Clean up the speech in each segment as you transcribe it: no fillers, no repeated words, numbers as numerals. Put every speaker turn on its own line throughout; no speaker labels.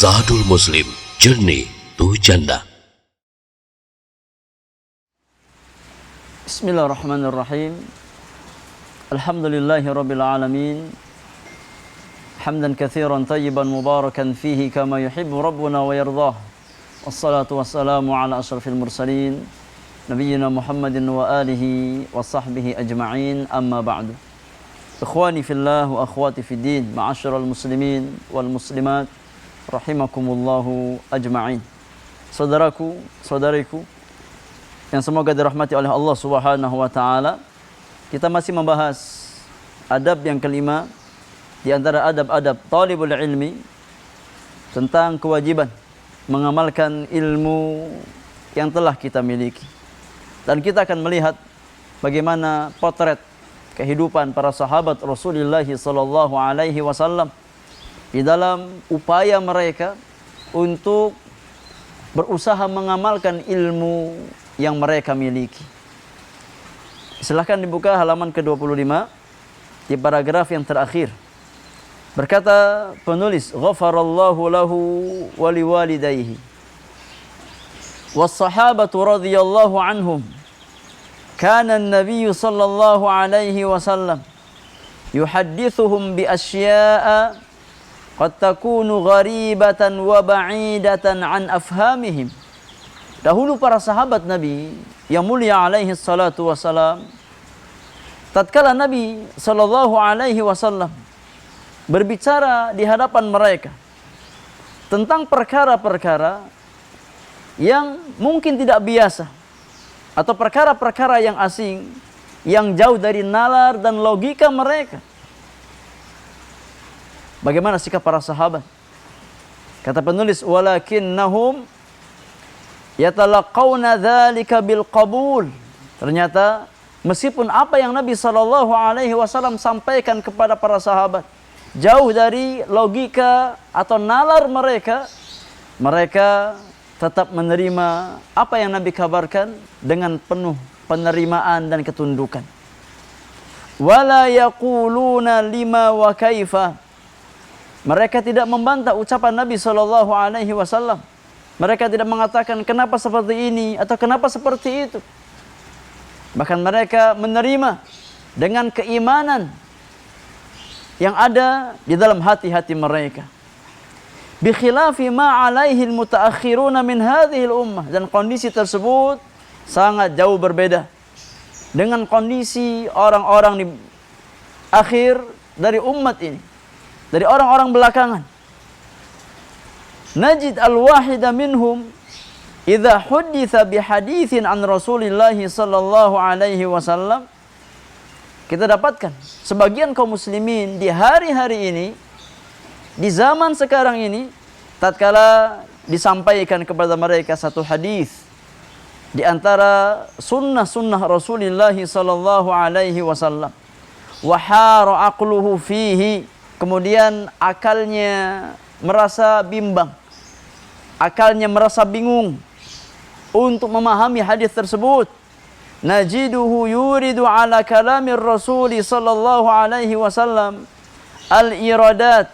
Zadul Muslim, Journey to Jannah.
Bismillahirrahmanirrahim. Alhamdulillahi rabbil alamin. Hamdan katsiran tayyiban mubarakan fihi kama yuhibbu rabbuna wa yardah. Wassalatu wassalamu ala asyrafil mursalin nabiyyina Muhammadin wa alihi wa sahbihi ajma'in, amma ba'du. Ikhwani fillah wa akhwati fid din, ma'asyiral muslimin wal muslimat rahimakumullahu ajma'in. Saudaraku, saudariku yang semoga dirahmati oleh Allah Subhanahu wa taala, kita masih membahas adab yang kelima di antara adab-adab talibul ilmi tentang kewajiban mengamalkan ilmu yang telah kita miliki. Dan kita akan melihat bagaimana potret kehidupan para sahabat Rasulullah sallallahu alaihi wasallam di dalam upaya mereka untuk berusaha mengamalkan ilmu yang mereka miliki. Silahkan dibuka halaman ke-25 di paragraf yang terakhir. Berkata penulis, ghafarallahu lahu wa liwalidayhi was-sahabatu radhiyallahu anhum. Kana an-nabiy sallallahu alaihi wasallam yuhaddithuhum bi asya'a qad takunu gharibatan wa ba'idatan an afhamihim. Dahulu para sahabat Nabi yang mulia alaihi salatu wassalam, tatkala Nabi sallallahu alaihi wasallam berbicara di hadapan mereka tentang perkara-perkara yang mungkin tidak biasa atau perkara-perkara yang asing, yang jauh dari nalar dan logika mereka, bagaimana sikap para sahabat? Kata penulis, walakinnahum yatalaqawna dzalika bil qabul. Ternyata meskipun apa yang Nabi sallallahu alaihi wasallam sampaikan kepada para sahabat jauh dari logika atau nalar mereka, mereka tetap menerima apa yang Nabi kabarkan dengan penuh penerimaan dan ketundukan. Wala yaquluna lima wa kaifa. Mereka tidak membantah ucapan Nabi sallallahu alaihi wasallam. Mereka tidak mengatakan kenapa seperti ini atau kenapa seperti itu. Bahkan mereka menerima dengan keimanan yang ada di dalam hati-hati mereka. Bi khilafi ma alaihi al-mutaakhiruna min hadhihi al-ummah. Dan kondisi tersebut sangat jauh berbeda dengan kondisi orang-orang di akhir dari umat ini, dari orang-orang belakangan. Najid al-wahida minhum idza hudditha bi haditsin an Rasulillah sallallahu alaihi wasallam. Kita dapatkan sebagian kaum muslimin di hari-hari ini, di zaman sekarang ini, tatkala disampaikan kepada mereka satu hadis di antara sunnah-sunnah Rasulullah sallallahu alaihi wasallam, wa hara aqluhu fihi, kemudian akalnya merasa bimbang, akalnya merasa bingung untuk memahami hadis tersebut. Najiduhu yuridu ala kalamir Rasuli sallallahu alaihi wasallam al-iradat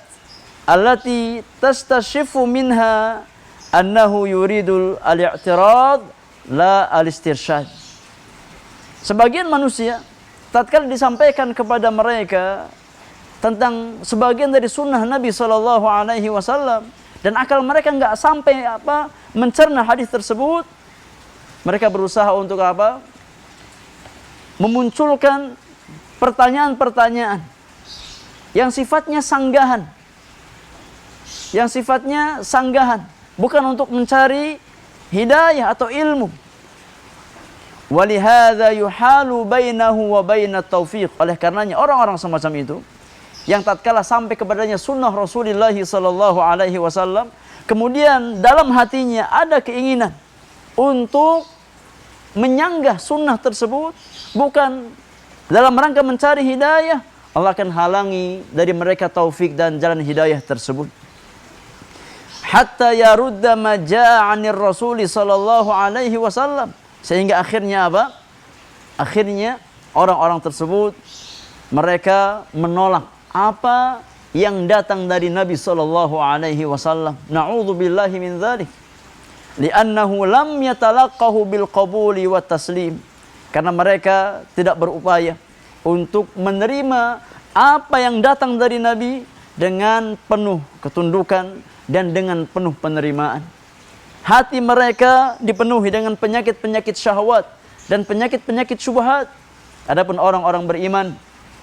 allati tastashifu minha annahu yuridul al-i'tirad la al-istirsyad. Sebagian manusia tatkala disampaikan kepada mereka tentang sebagian dari sunnah Nabi sallallahu alaihi wasallam dan akal mereka enggak sampai mencerna hadis tersebut, mereka berusaha untuk memunculkan pertanyaan-pertanyaan yang sifatnya sanggahan. Yang sifatnya sanggahan, bukan untuk mencari hidayah atau ilmu. Walihadza yuhalu bainahu wa bainat taufiq. Oleh karenanya orang-orang semacam itu yang tatkala sampai kepadanya sunnah Rasulullah sallallahu alaihi wasallam, kemudian dalam hatinya ada keinginan untuk menyanggah sunnah tersebut, bukan dalam rangka mencari hidayah, Allah akan halangi dari mereka taufik dan jalan hidayah tersebut. Hatta yarudda ma jaa 'anir Rasul sallallahu alaihi wasallam, sehingga akhirnya Akhirnya orang-orang tersebut mereka menolak apa yang datang dari Nabi sallallahu alaihi wasallam. Na'udzubillahi min dzalik. Li'annahu lam yatalaqahu bil qabuli wat taslim. Karena mereka tidak berupaya untuk menerima apa yang datang dari Nabi dengan penuh ketundukan dan dengan penuh penerimaan. Hati mereka dipenuhi dengan penyakit-penyakit syahwat dan penyakit-penyakit syubhat. Adapun orang-orang beriman,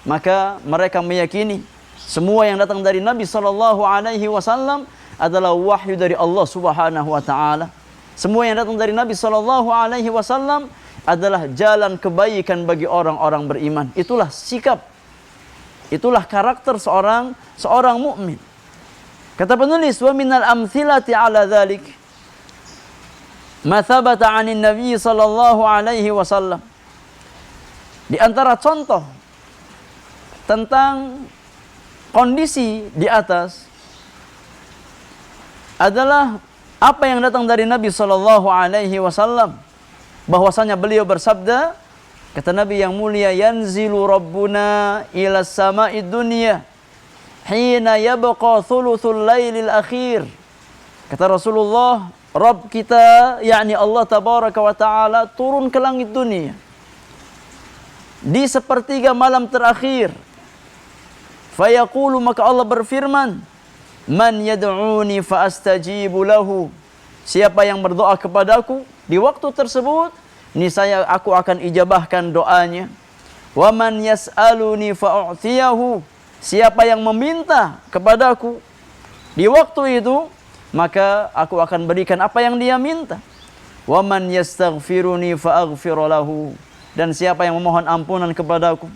maka mereka meyakini semua yang datang dari Nabi sallallahu alaihi wasallam adalah wahyu dari Allah Subhanahu wa taala. Semua yang datang dari Nabi sallallahu alaihi wasallam adalah jalan kebaikan bagi orang-orang beriman. Itulah sikap, itulah karakter seorang mukmin. Kata penulis, wa minal amthilati ala dzalik ma thabata 'anin Nabi sallallahu alaihi wasallam. Di antara contoh tentang kondisi di atas adalah apa yang datang dari Nabi sallallahu alaihi wasallam, bahwasanya beliau bersabda, kata Nabi yang mulia, yanzilu rabbuna ila sama'id dunya hina yabqa thuluthul lailil akhir. Kata Rasulullah, Rabb kita, yakni Allah tabaraka wa taala, turun ke langit dunia di sepertiga malam terakhir. Fayaqulu, maka Allah berfirman, man yad'uni fa astajibu lahu. Siapa yang berdoa kepadaku di waktu tersebut, niscaya aku akan ijabahkan doanya. Wa man yas'aluni fa u'tiyahu. Siapa yang meminta kepadaku di waktu itu, maka aku akan berikan apa yang dia minta. Wa man yastaghfiruni fa aghfir lahu. Dan siapa yang memohon ampunan kepadaku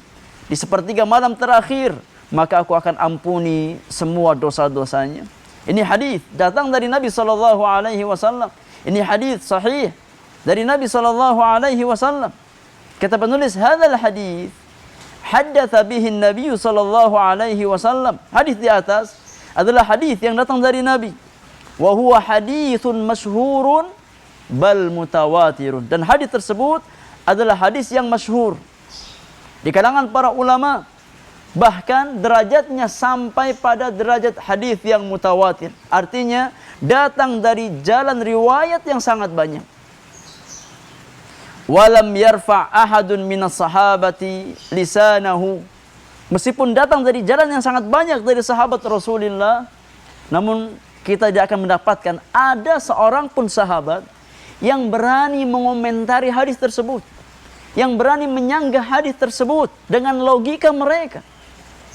di sepertiga malam terakhir, maka aku akan ampuni semua dosa-dosanya. Ini hadis datang dari Nabi sallallahu alaihi wasallam. Ini hadis sahih dari Nabi sallallahu alaihi wasallam. Kata penulis, hadzal hadis haddatsa bihi Nabi sallallahu alaihi wasallam. Hadis di atas adalah hadis yang datang dari Nabi. Wa huwa haditsun masyhurun bal mutawatirun. Dan hadis tersebut adalah hadis yang masyhur di kalangan para ulama. Bahkan derajatnya sampai pada derajat hadis yang mutawatir. Artinya datang dari jalan riwayat yang sangat banyak. Walam yarfa' ahadun minas sahabati lisanahu. Meskipun datang dari jalan yang sangat banyak dari sahabat Rasulullah, namun kita tidak akan mendapatkan ada seorang pun sahabat yang berani mengomentari hadis tersebut, yang berani menyanggah hadis tersebut dengan logika mereka.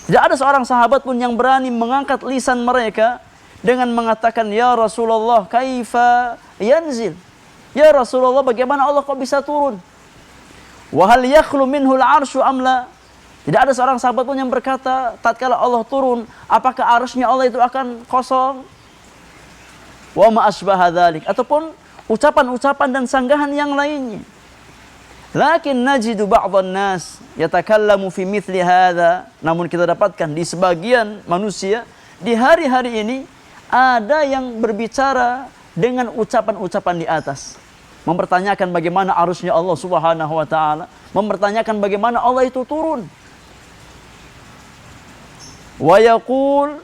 Tidak ada seorang sahabat pun yang berani mengangkat lisan mereka dengan mengatakan, ya Rasulullah, kaifa yanzil? Ya Rasulullah, bagaimana Allah kok bisa turun? Wa hal yakhlu minhu al-arsyu am la? Tidak ada seorang sahabat pun yang berkata, tatkala Allah turun, apakah arsy-Nya Allah itu akan kosong? Wa ma asbaha dzalik, ataupun ucapan-ucapan dan sanggahan yang lainnya. Lakin najidu ba'dhan nas yatakallamu fi mithli hadza. Namun kita dapatkan di sebagian manusia di hari-hari ini ada yang berbicara dengan ucapan-ucapan di atas, mempertanyakan bagaimana arusnya Allah Subhanahu wa taala, mempertanyakan bagaimana Allah itu turun. Wa yaqul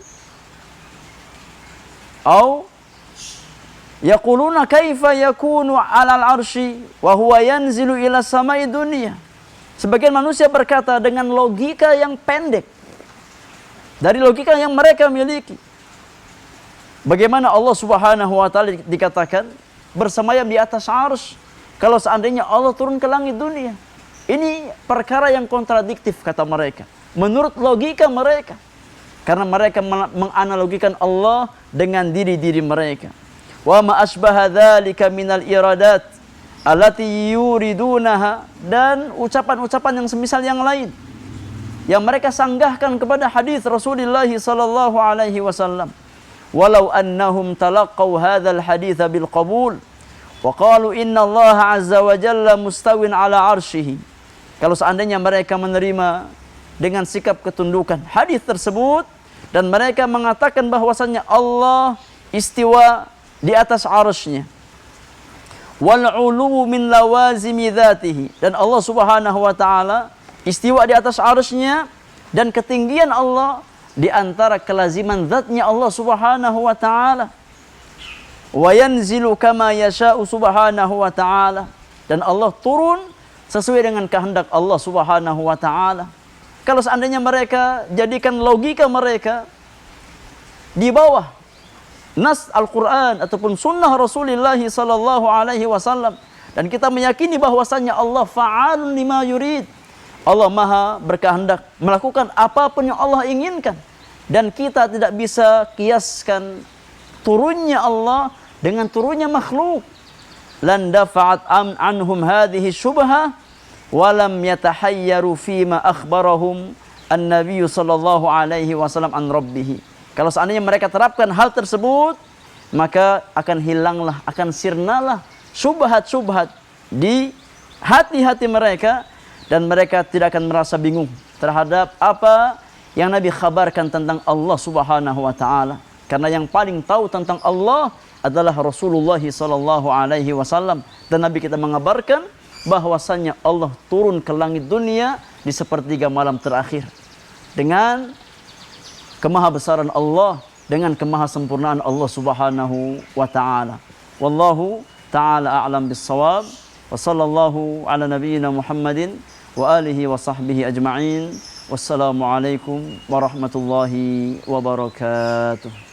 au yaquluna kaifa yakunu 'alal 'arsy wa huwa yanzilu ila samai dunya. Sebagian manusia berkata dengan logika yang pendek dari logika yang mereka miliki, bagaimana Allah Subhanahu wa taala dikatakan bersemayam di atas 'arsy kalau seandainya Allah turun ke langit dunia. Ini perkara yang kontradiktif kata mereka, menurut logika mereka, karena mereka menganalogikan Allah dengan diri-diri mereka. Wa ma asbaha dzalika minal iradat allati yuridunaha, dan ucapan-ucapan yang semisal yang lain yang mereka sanggahkan kepada hadis Rasulullah sallallahu alaihi wasallam. Walau annahum talaqaw hadzal hadits bil qabul wa qalu inna Allah azza wa jalla mustawin ala arsyihi. Kalau seandainya mereka menerima dengan sikap ketundukan hadis tersebut dan mereka mengatakan bahwasannya Allah istiwa di atas arsy-Nya, wal 'ulu min lawazimi dzatihi, dan Allah Subhanahu wa taala istiwa di atas arsy-Nya, dan ketinggian Allah di antara kelaziman zatnya Allah Subhanahu wa taala. Wa yanzilu kama yasha'u subhanahu wa ta'ala, dan Allah turun sesuai dengan kehendak Allah Subhanahu wa taala. Kalau seandainya mereka jadikan logika mereka di bawah nas Al-Qur'an ataupun sunnah Rasulullah sallallahu alaihi wasallam, dan kita meyakini bahwasannya Allah fa'alun lima yurid, Allah Maha berkehendak melakukan apapun yang Allah inginkan, dan kita tidak bisa kiaskan turunnya Allah dengan turunnya makhluk. Lan dafa'at anhum hadhihi syubhah wa lam yatahayyaru fima akhbarahum an-nabiy sallallahu alaihi wasallam an rabbih. Kalau seandainya mereka terapkan hal tersebut, maka akan hilanglah, akan sirnalah syubhat-syubhat di hati-hati mereka, dan mereka tidak akan merasa bingung terhadap apa yang Nabi khabarkan tentang Allah Subhanahu wa taala. Karena yang paling tahu tentang Allah adalah Rasulullah sallallahu alaihi wasallam, dan Nabi kita mengabarkan bahwasannya Allah turun ke langit dunia di sepertiga malam terakhir dengan kemahabesaran Allah, dengan kemahasempurnaan Allah Subhanahu wa taala. Wallahu taala a'lam bis-shawab. Wa sallallahu ala nabiyyina Muhammadin wa alihi wa sahbihi ajma'in. Wassalamualaikum warahmatullahi wabarakatuh.